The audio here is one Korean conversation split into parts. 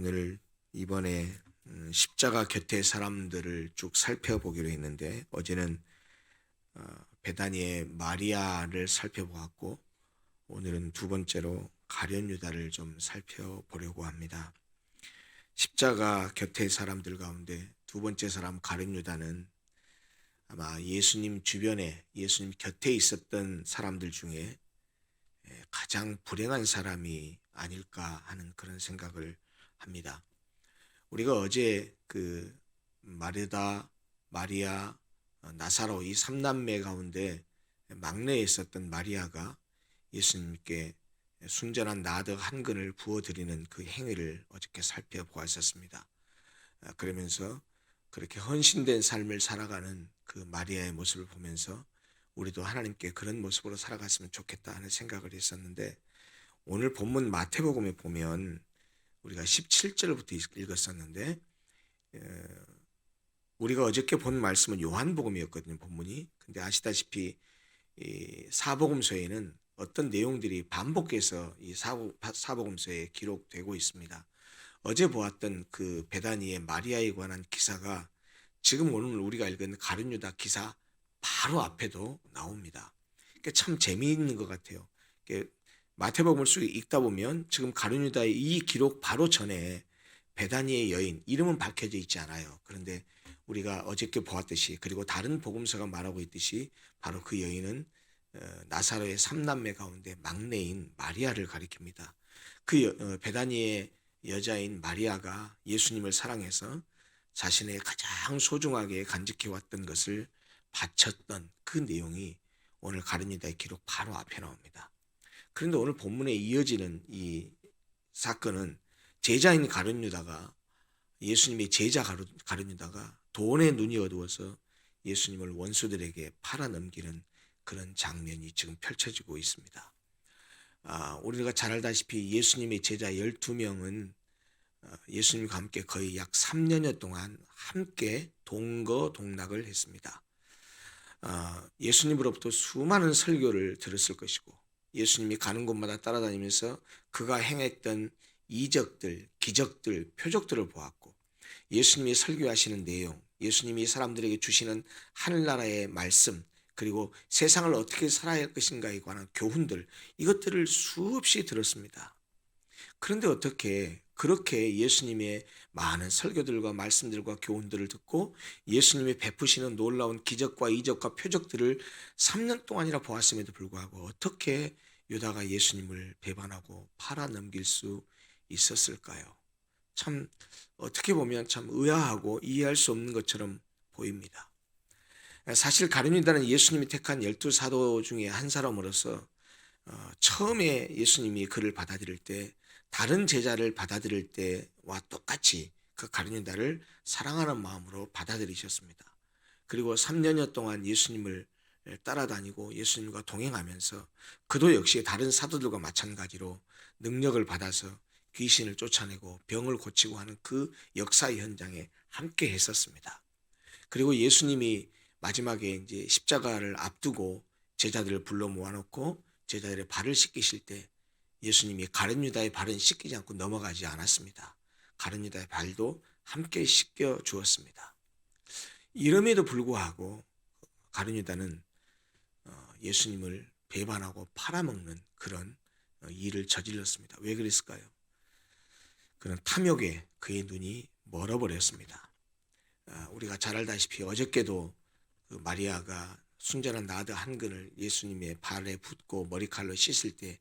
오늘 이번에 십자가 곁에 사람들을 쭉 살펴보기로 했는데 어제는 베다니의 마리아를 살펴보았고 오늘은 두 번째로 가룟 유다를 좀 살펴보려고 합니다. 십자가 곁에 사람들 가운데 두 번째 사람 가룟 유다는 아마 예수님 주변에 예수님 곁에 있었던 사람들 중에 가장 불행한 사람이 아닐까 하는 그런 생각을 합니다. 우리가 어제 그 마르다, 마리아, 나사로 이 삼남매 가운데 막내에 있었던 마리아가 예수님께 순전한 나드 한 근을 부어드리는 그 행위를 어저께 살펴보았었습니다. 그러면서 그렇게 헌신된 삶을 살아가는 그 마리아의 모습을 보면서 우리도 하나님께 그런 모습으로 살아갔으면 좋겠다 하는 생각을 했었는데, 오늘 본문 마태복음에 보면 우리가 17절부터 읽었었는데 우리가 어저께 본 말씀은 요한복음이었거든요, 본문이. 근데 아시다시피 이 사복음서에는 어떤 내용들이 반복해서 이 사복음서에 기록되고 있습니다. 어제 보았던 그 베다니의 마리아에 관한 기사가 지금 오늘 우리가 읽은 가룟 유다 기사 바로 앞에도 나옵니다. 그러니까 참 재미있는 것 같아요. 마태복음을 쭉 읽다 보면 지금 가룟 유다의 이 기록 바로 전에 베다니의 여인 이름은 밝혀져 있지 않아요. 그런데 우리가 어저께 보았듯이, 그리고 다른 복음서가 말하고 있듯이 바로 그 여인은 나사로의 삼남매 가운데 막내인 마리아를 가리킵니다. 베다니의 여자인 마리아가 예수님을 사랑해서 자신의 가장 소중하게 간직해왔던 것을 바쳤던 그 내용이 오늘 가룟 유다의 기록 바로 앞에 나옵니다. 그런데 오늘 본문에 이어지는 이 사건은 제자인 가룟 유다가, 예수님의 제자 가룟 유다가 돈에 눈이 어두워서 예수님을 원수들에게 팔아넘기는 그런 장면이 지금 펼쳐지고 있습니다. 우리가 잘 알다시피 예수님의 제자 12명은 예수님과 함께 거의 약 3년여 동안 함께 동거동락을 했습니다. 예수님으로부터 수많은 설교를 들었을 것이고, 예수님이 가는 곳마다 따라다니면서 그가 행했던 이적들, 기적들, 표적들을 보았고, 예수님이 설교하시는 내용, 예수님이 사람들에게 주시는 하늘나라의 말씀, 그리고 세상을 어떻게 살아야 할 것인가에 관한 교훈들, 이것들을 수없이 들었습니다. 그런데 어떻게 그렇게 예수님의 많은 설교들과 말씀들과 교훈들을 듣고 예수님이 베푸시는 놀라운 기적과 이적과 표적들을 3년 동안이나 보았음에도 불구하고 어떻게 유다가 예수님을 배반하고 팔아넘길 수 있었을까요? 참 어떻게 보면 참 의아하고 이해할 수 없는 것처럼 보입니다. 사실 가룟 유다는 예수님이 택한 12사도 중에 한 사람으로서 처음에 예수님이 그를 받아들일 때 다른 제자를 받아들일 때와 똑같이 그 가룟 유다를 사랑하는 마음으로 받아들이셨습니다. 그리고 3년여 동안 예수님을 따라다니고 예수님과 동행하면서 그도 역시 다른 사도들과 마찬가지로 능력을 받아서 귀신을 쫓아내고 병을 고치고 하는 그 역사의 현장에 함께 했었습니다. 그리고 예수님이 마지막에 이제 십자가를 앞두고 제자들을 불러 모아놓고 제자들의 발을 씻기실 때 예수님이 가룟 유다의 발은 씻기지 않고 넘어가지 않았습니다. 가룟 유다의 발도 함께 씻겨 주었습니다. 이름에도 불구하고 가룟 유다는 예수님을 배반하고 팔아먹는 그런 일을 저질렀습니다. 왜 그랬을까요? 그는 탐욕에 그의 눈이 멀어버렸습니다. 우리가 잘 알다시피 어저께도 그 마리아가 순전한 나드 한 근을 예수님의 발에 붓고 머리칼로 씻을 때,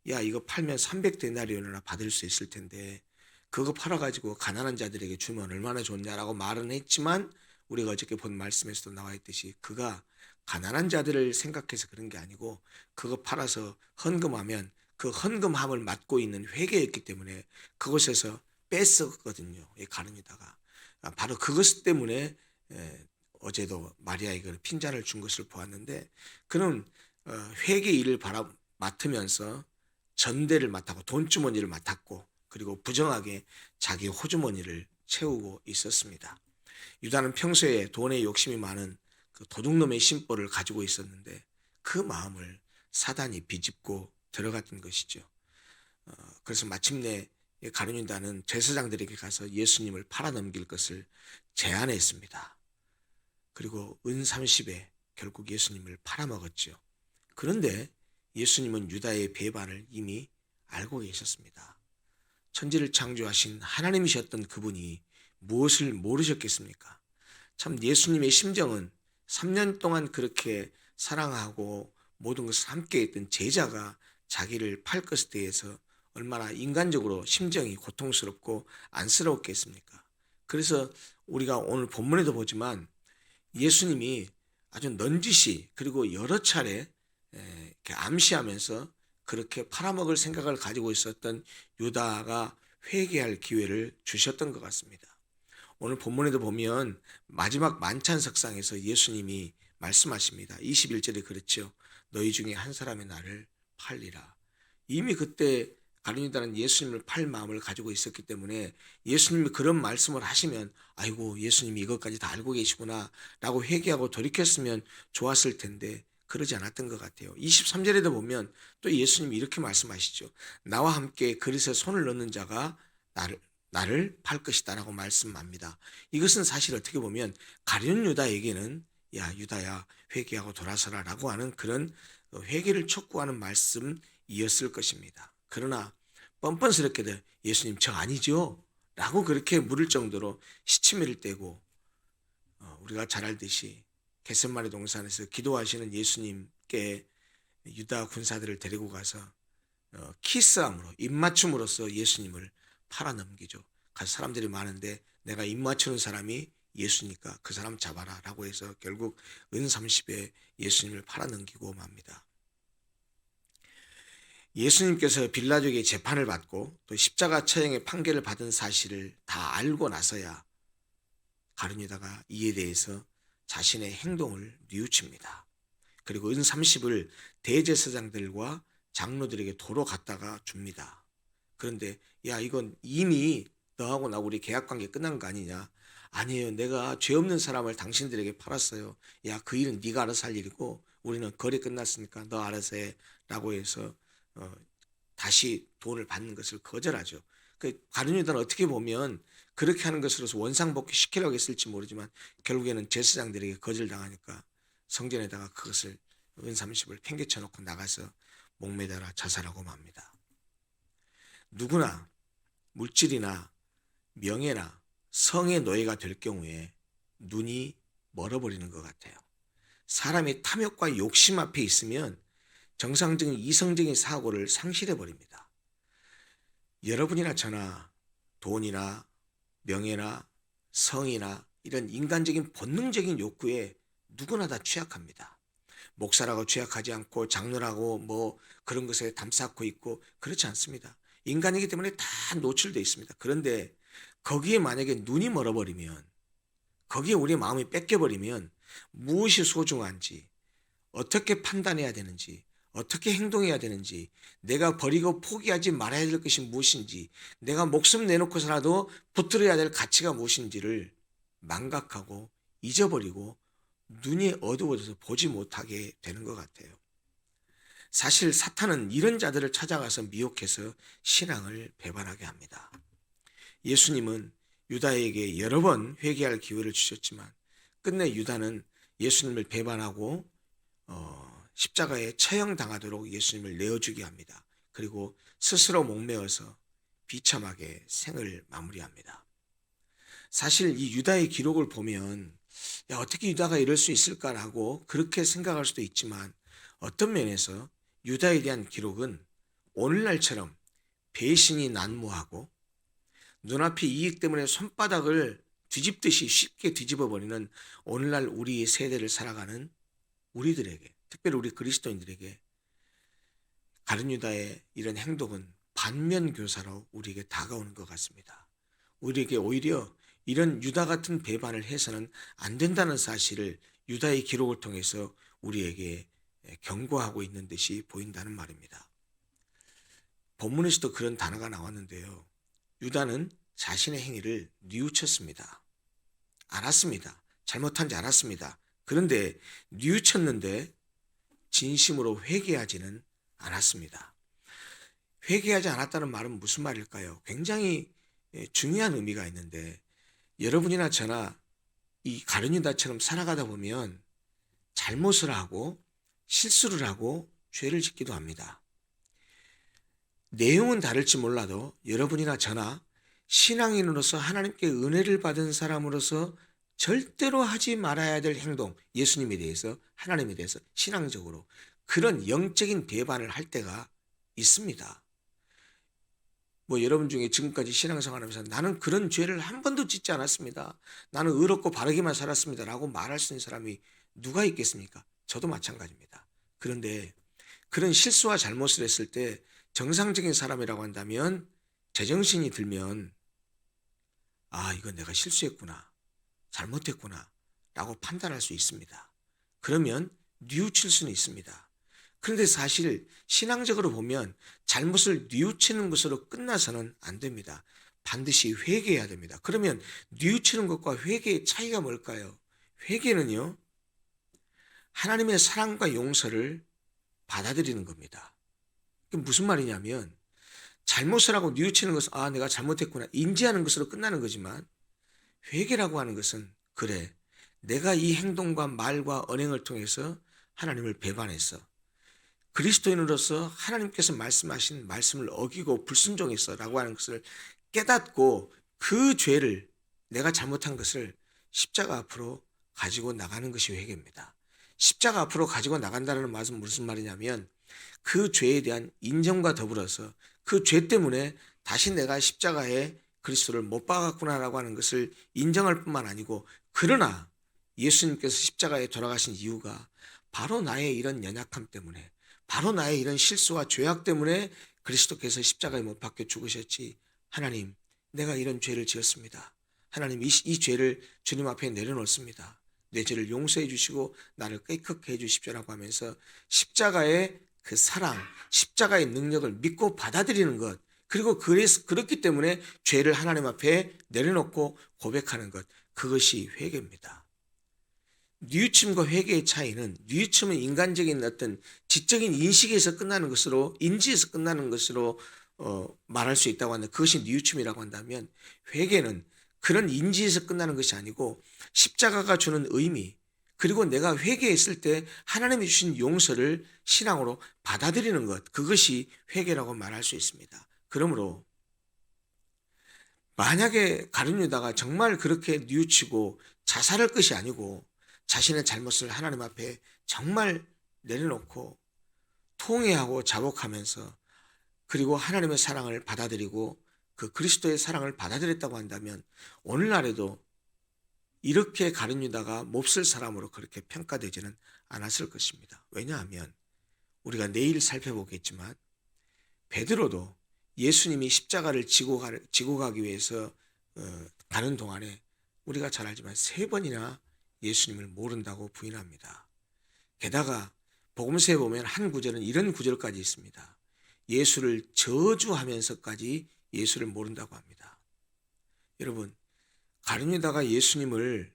야, 이거 팔면 300데나리온이나 받을 수 있을 텐데 그거 팔아가지고 가난한 자들에게 주면 얼마나 좋냐라고 말은 했지만, 우리가 어저께 본 말씀에서도 나와 있듯이 그가 가난한 자들을 생각해서 그런 게 아니고 그거 팔아서 헌금하면 그 헌금함을 맡고 있는 회개였기 때문에 그곳에서 뺐었거든요. 이 가룟 유다가. 바로 그것 때문에 어제도 마리아에게 핀잔을 준 것을 보았는데, 그는 회개 일을 맡으면서 전대를 맡았고 돈주머니를 맡았고, 그리고 부정하게 자기 호주머니를 채우고 있었습니다. 유다는 평소에 돈에 욕심이 많은 그 도둑놈의 심보를 가지고 있었는데 그 마음을 사단이 비집고 들어갔던 것이죠. 그래서 마침내 가룟 유다는 제사장들에게 가서 예수님을 팔아넘길 것을 제안했습니다. 그리고 은 30에 결국 예수님을 팔아먹었죠. 그런데 예수님은 유다의 배반을 이미 알고 계셨습니다. 천지를 창조하신 하나님이셨던 그분이 무엇을 모르셨겠습니까? 참 예수님의 심정은 3년 동안 그렇게 사랑하고 모든 것을 함께 했던 제자가 자기를 팔 것에 대해서 얼마나 인간적으로 심정이 고통스럽고 안쓰러웠겠습니까? 그래서 우리가 오늘 본문에도 보지만 예수님이 아주 넌지시 그리고 여러 차례 이렇게 암시하면서 그렇게 팔아먹을 생각을 가지고 있었던 유다가 회개할 기회를 주셨던 것 같습니다. 오늘 본문에도 보면 마지막 만찬석상에서 예수님이 말씀하십니다. 21절에 그렇죠. 너희 중에 한 사람의 나를 팔리라. 이미 그때 가룟 유다는 예수님을 팔 마음을 가지고 있었기 때문에 예수님이 그런 말씀을 하시면 아이고 예수님이 이것까지 다 알고 계시구나 라고 회개하고 돌이켰으면 좋았을 텐데 그러지 않았던 것 같아요. 23절에도 보면 또 예수님이 이렇게 말씀하시죠. 나와 함께 그릇에 손을 넣는 자가 나를 팔 것이다 라고 말씀합니다. 이것은 사실 어떻게 보면 가룟 유다에게는 야 유다야 회개하고 돌아서라 라고 하는 그런 회개를 촉구하는 말씀이었을 것입니다. 그러나 뻔뻔스럽게도 예수님 저 아니죠? 라고 그렇게 물을 정도로 시치미를 떼고 우리가 잘 알듯이 겟세마네 동산에서 기도하시는 예수님께 유다 군사들을 데리고 가서 키스함으로 입맞춤으로써 예수님을 팔아넘기죠. 가서 사람들이 많은데 내가 입맞추는 사람이 예수니까 그 사람 잡아라 라고 해서 결국 은 30에 예수님을 팔아넘기고 맙니다. 예수님께서 빌라도에게 재판을 받고 또 십자가 처형의 판결을 받은 사실을 다 알고 나서야 가룟 유다가 이에 대해서 자신의 행동을 뉘우칩니다. 그리고 은 30을 대제사장들과 장로들에게 도로 갖다가 줍니다. 그런데 야 이건 이미 너하고 나 우리 계약관계 끝난 거 아니냐. 아니에요. 내가 죄 없는 사람을 당신들에게 팔았어요. 야 그 일은 네가 알아서 할 일이고 우리는 거래 끝났으니까 너 알아서 해 라고 해서 다시 돈을 받는 것을 거절하죠. 가룟 유다는 어떻게 보면 그렇게 하는 것으로서 원상복귀 시키려고 했을지 모르지만 결국에는 제사장들에게 거절당하니까 성전에다가 그것을 은 30을 팽개쳐 놓고 나가서 목매달아 자살하고 맙니다. 누구나 물질이나 명예나 성의 노예가 될 경우에 눈이 멀어버리는 것 같아요. 사람이 탐욕과 욕심 앞에 있으면 정상적인 이성적인 사고를 상실해버립니다. 여러분이나 저나 돈이나 명예나 성이나 이런 인간적인 본능적인 욕구에 누구나 다 취약합니다. 목사라고 취약하지 않고 장로라고 뭐 그런 것에 담쌓고 있고 그렇지 않습니다. 인간이기 때문에 다 노출되어 있습니다. 그런데 거기에 만약에 눈이 멀어버리면 거기에 우리의 마음이 뺏겨버리면 무엇이 소중한지 어떻게 판단해야 되는지 어떻게 행동해야 되는지 내가 버리고 포기하지 말아야 될 것이 무엇인지 내가 목숨 내놓고서라도 붙들어야 될 가치가 무엇인지를 망각하고 잊어버리고 눈이 어두워져서 보지 못하게 되는 것 같아요. 사실 사탄은 이런 자들을 찾아가서 미혹해서 신앙을 배반하게 합니다. 예수님은 유다에게 여러 번 회개할 기회를 주셨지만 끝내 유다는 예수님을 배반하고 십자가에 처형당하도록 예수님을 내어주게 합니다. 그리고 스스로 목매어서 비참하게 생을 마무리합니다. 사실 이 유다의 기록을 보면 야, 어떻게 유다가 이럴 수 있을까라고 그렇게 생각할 수도 있지만 어떤 면에서 유다에 대한 기록은 오늘날처럼 배신이 난무하고 눈앞의 이익 때문에 손바닥을 뒤집듯이 쉽게 뒤집어버리는 오늘날 우리 세대를 살아가는 우리들에게 특별히 우리 그리스도인들에게 가룟 유다의 이런 행동은 반면교사로 우리에게 다가오는 것 같습니다. 우리에게 오히려 이런 유다 같은 배반을 해서는 안 된다는 사실을 유다의 기록을 통해서 우리에게 경고하고 있는 듯이 보인다는 말입니다. 본문에서도 그런 단어가 나왔는데요. 유다는 자신의 행위를 뉘우쳤습니다. 알았습니다. 잘못한지 알았습니다. 그런데 뉘우쳤는데 진심으로 회개하지는 않았습니다. 회개하지 않았다는 말은 무슨 말일까요? 굉장히 중요한 의미가 있는데 여러분이나 저나 이 가룟 유다처럼 살아가다 보면 잘못을 하고 실수를 하고 죄를 짓기도 합니다. 내용은 다를지 몰라도 여러분이나 저나 신앙인으로서 하나님께 은혜를 받은 사람으로서 절대로 하지 말아야 될 행동, 예수님에 대해서, 하나님에 대해서 신앙적으로 그런 영적인 배반을 할 때가 있습니다. 뭐 여러분 중에 지금까지 신앙생활하면서 나는 그런 죄를 한 번도 짓지 않았습니다. 나는 의롭고 바르게만 살았습니다. 라고 말할 수 있는 사람이 누가 있겠습니까? 저도 마찬가지입니다. 그런데 그런 실수와 잘못을 했을 때 정상적인 사람이라고 한다면 제정신이 들면 이건 내가 실수했구나. 잘못했구나. 라고 판단할 수 있습니다. 그러면 뉘우칠 수는 있습니다. 그런데 사실 신앙적으로 보면 잘못을 뉘우치는 것으로 끝나서는 안 됩니다. 반드시 회개해야 됩니다. 그러면 뉘우치는 것과 회개의 차이가 뭘까요? 회개는요, 하나님의 사랑과 용서를 받아들이는 겁니다. 그게 무슨 말이냐면 잘못을 하고 뉘우치는 것은 내가 잘못했구나 인지하는 것으로 끝나는 거지만 회개라고 하는 것은 그래 내가 이 행동과 말과 언행을 통해서 하나님을 배반했어. 그리스도인으로서 하나님께서 말씀하신 말씀을 어기고 불순종했어 라고 하는 것을 깨닫고 그 죄를 내가 잘못한 것을 십자가 앞으로 가지고 나가는 것이 회개입니다. 십자가 앞으로 가지고 나간다는 말은 무슨 말이냐면 그 죄에 대한 인정과 더불어서 그 죄 때문에 다시 내가 십자가에 그리스도를 못 박았구나라고 하는 것을 인정할 뿐만 아니고 그러나 예수님께서 십자가에 돌아가신 이유가 바로 나의 이런 연약함 때문에 바로 나의 이런 실수와 죄악 때문에 그리스도께서 십자가에 못 박혀 죽으셨지. 하나님, 내가 이런 죄를 지었습니다. 하나님, 이 죄를 주님 앞에 내려놓습니다. 내 죄를 용서해 주시고 나를 깨끗게 해 주십시오라고 하면서 십자가의 그 사랑, 십자가의 능력을 믿고 받아들이는 것, 그리고 그렇기 때문에 죄를 하나님 앞에 내려놓고 고백하는 것, 그것이 회개입니다. 뉘우침과 회개의 차이는 뉘우침은 인간적인 어떤 지적인 인식에서 끝나는 것으로 인지에서 끝나는 것으로 말할 수 있다고 하는데 그것이 뉘우침이라고 한다면 회개는 그런 인지에서 끝나는 것이 아니고 십자가가 주는 의미 그리고 내가 회개했을 때 하나님이 주신 용서를 신앙으로 받아들이는 것 그것이 회개라고 말할 수 있습니다. 그러므로 만약에 가룟 유다가 정말 그렇게 뉘우치고 자살할 것이 아니고 자신의 잘못을 하나님 앞에 정말 내려놓고 통회하고 자복하면서 그리고 하나님의 사랑을 받아들이고 그 그리스도의 사랑을 받아들였다고 한다면 오늘날에도 이렇게 가룟 유다가 몹쓸 사람으로 그렇게 평가되지는 않았을 것입니다. 왜냐하면 우리가 내일 살펴보겠지만 베드로도 예수님이 십자가를 지고 가기 위해서 가는 동안에 우리가 잘 알지만 3번이나 예수님을 모른다고 부인합니다. 게다가 복음서에 보면 한 구절은 이런 구절까지 있습니다. 예수를 저주하면서까지 예수를 모른다고 합니다. 여러분, 가룟 유다가 예수님을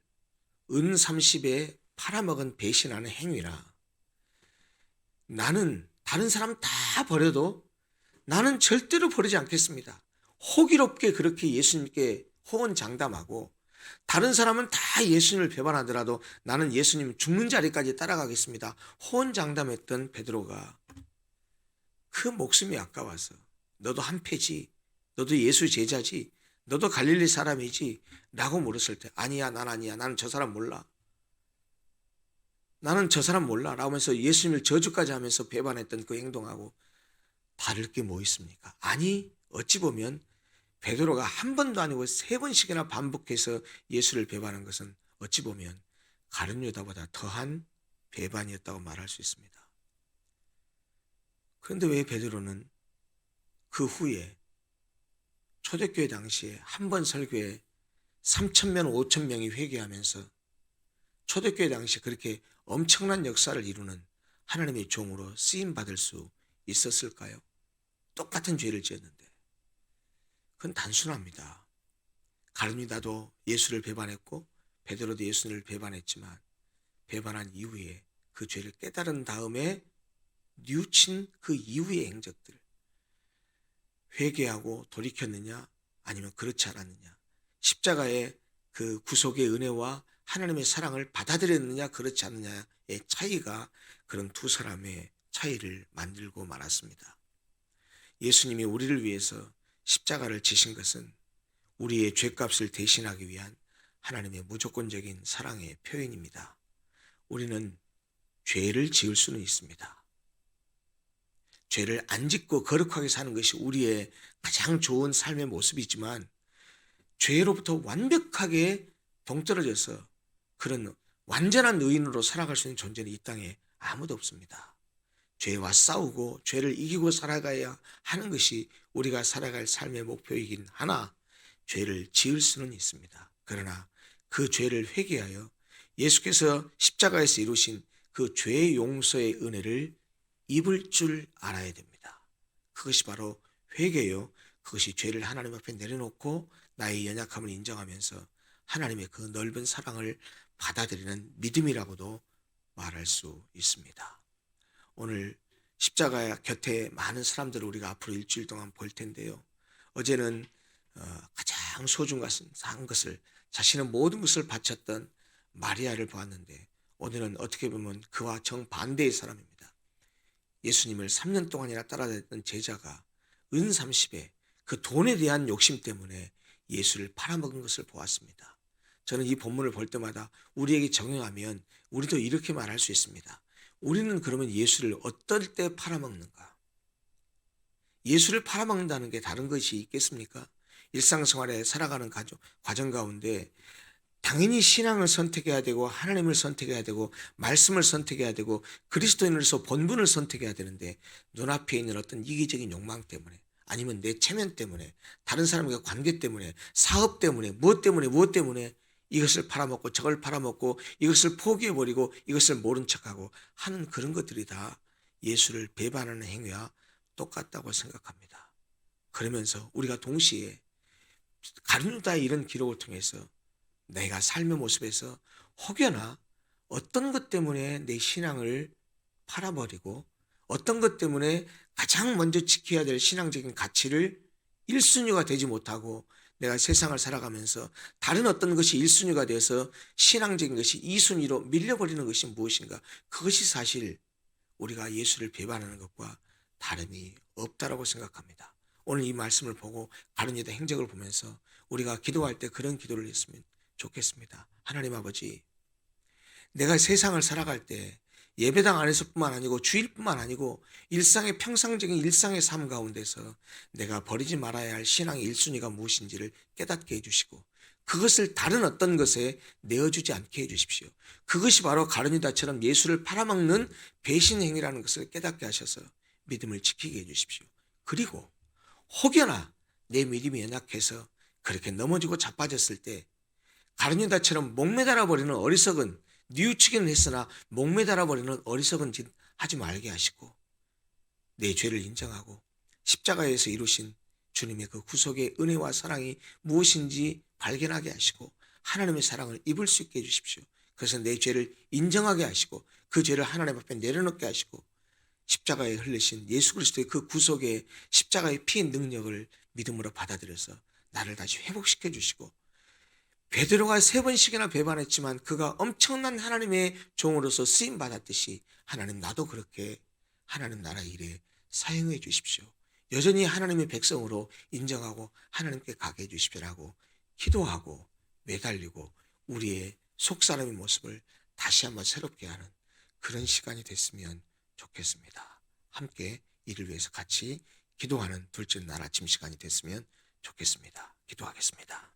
은 30에 팔아먹은 배신하는 행위라 나는 다른 사람 다 버려도 나는 절대로 버리지 않겠습니다. 호기롭게 그렇게 예수님께 호언장담하고 다른 사람은 다 예수님을 배반하더라도 나는 예수님 죽는 자리까지 따라가겠습니다. 호언장담했던 베드로가 그 목숨이 아까워서 너도 한패지, 너도 예수 제자지, 너도 갈릴리 사람이지 라고 물었을 때 아니야, 난 아니야, 나는 저 사람 몰라. 나는 저 사람 몰라 라고 하면서 예수님을 저주까지 하면서 배반했던 그 행동하고 다를 게 뭐 있습니까? 아니, 어찌 보면 베드로가 한 번도 아니고 3번씩이나 반복해서 예수를 배반한 것은 어찌 보면 가룟 유다보다 더한 배반이었다고 말할 수 있습니다. 그런데 왜 베드로는 그 후에 초대교회 당시에 한 번 설교에 3,000명, 5,000명이 회개하면서 초대교회 당시에 그렇게 엄청난 역사를 이루는 하나님의 종으로 쓰임받을 수 있었을까요? 똑같은 죄를 지었는데 그건 단순합니다. 가룟 유다도 예수를 배반했고 베드로도 예수를 배반했지만 배반한 이후에 그 죄를 깨달은 다음에 뉘우친 그 이후의 행적들 회개하고 돌이켰느냐 아니면 그렇지 않았느냐, 십자가의 그 구속의 은혜와 하나님의 사랑을 받아들였느냐 그렇지 않느냐의 차이가 그런 두 사람의 차이를 만들고 말았습니다. 예수님이 우리를 위해서 십자가를 지신 것은 우리의 죄값을 대신하기 위한 하나님의 무조건적인 사랑의 표현입니다. 우리는 죄를 지을 수는 있습니다. 죄를 안 짓고 거룩하게 사는 것이 우리의 가장 좋은 삶의 모습이지만 죄로부터 완벽하게 동떨어져서 그런 완전한 의인으로 살아갈 수 있는 존재는 이 땅에 아무도 없습니다. 죄와 싸우고 죄를 이기고 살아가야 하는 것이 우리가 살아갈 삶의 목표이긴 하나 죄를 지을 수는 있습니다. 그러나 그 죄를 회개하여 예수께서 십자가에서 이루신 그 죄 용서의 은혜를 입을 줄 알아야 됩니다. 그것이 바로 회개요. 그것이 죄를 하나님 앞에 내려놓고 나의 연약함을 인정하면서 하나님의 그 넓은 사랑을 받아들이는 믿음이라고도 말할 수 있습니다. 오늘 십자가 곁에 많은 사람들을 우리가 앞으로 일주일 동안 볼 텐데요. 어제는 가장 소중한 것을 자신의 모든 것을 바쳤던 마리아를 보았는데 오늘은 어떻게 보면 그와 정반대의 사람입니다. 예수님을 3년 동안이나 따라다녔던 제자가 은 30에 그 돈에 대한 욕심 때문에 예수를 팔아먹은 것을 보았습니다. 저는 이 본문을 볼 때마다 우리에게 적용하면 우리도 이렇게 말할 수 있습니다. 우리는 그러면 예수를 어떨 때 팔아먹는가? 예수를 팔아먹는다는 게 다른 것이 있겠습니까? 일상생활에 살아가는 과정 가운데 당연히 신앙을 선택해야 되고 하나님을 선택해야 되고 말씀을 선택해야 되고 그리스도인으로서 본분을 선택해야 되는데 눈앞에 있는 어떤 이기적인 욕망 때문에 아니면 내 체면 때문에 다른 사람과 관계 때문에 사업 때문에 무엇 때문에 이것을 팔아먹고 저걸 팔아먹고 이것을 포기해버리고 이것을 모른 척하고 하는 그런 것들이 다 예수를 배반하는 행위와 똑같다고 생각합니다. 그러면서 우리가 동시에 가룟유다의 이런 기록을 통해서 내가 삶의 모습에서 혹여나 어떤 것 때문에 내 신앙을 팔아버리고 어떤 것 때문에 가장 먼저 지켜야 될 신앙적인 가치를 1순위가 되지 못하고 내가 세상을 살아가면서 다른 어떤 것이 1순위가 되어서 신앙적인 것이 2순위로 밀려버리는 것이 무엇인가? 그것이 사실 우리가 예수를 배반하는 것과 다름이 없다라고 생각합니다. 오늘 이 말씀을 보고 가룟유다 행적을 보면서 우리가 기도할 때 그런 기도를 했으면 좋겠습니다. 하나님 아버지, 내가 세상을 살아갈 때 예배당 안에서뿐만 아니고 주일뿐만 아니고 일상의 평상적인 일상의 삶 가운데서 내가 버리지 말아야 할 신앙의 1순위가 무엇인지를 깨닫게 해주시고 그것을 다른 어떤 것에 내어주지 않게 해주십시오. 그것이 바로 가룟유다처럼 예수를 팔아먹는 배신 행위라는 것을 깨닫게 하셔서 믿음을 지키게 해주십시오. 그리고 혹여나 내 믿음이 연약해서 그렇게 넘어지고 자빠졌을 때 가룟유다처럼 목매달아 버리는 어리석은 뉘우치기는 했으나 목매달아 버리는 어리석은 짓 하지 말게 하시고 내 죄를 인정하고 십자가에서 이루신 주님의 그 구속의 은혜와 사랑이 무엇인지 발견하게 하시고 하나님의 사랑을 입을 수 있게 해주십시오. 그래서 내 죄를 인정하게 하시고 그 죄를 하나님 앞에 내려놓게 하시고 십자가에 흘리신 예수 그리스도의 그 구속의 십자가의 피의 능력을 믿음으로 받아들여서 나를 다시 회복시켜 주시고 베드로가 3번씩이나 배반했지만 그가 엄청난 하나님의 종으로서 쓰임받았듯이 하나님 나도 그렇게 하나님 나라 일에 사용해 주십시오. 여전히 하나님의 백성으로 인정하고 하나님께 가게 해 주십시오라고 기도하고 매달리고 우리의 속사람의 모습을 다시 한번 새롭게 하는 그런 시간이 됐으면 좋겠습니다. 함께 이를 위해서 같이 기도하는 둘째 날 아침 시간이 됐으면 좋겠습니다. 기도하겠습니다.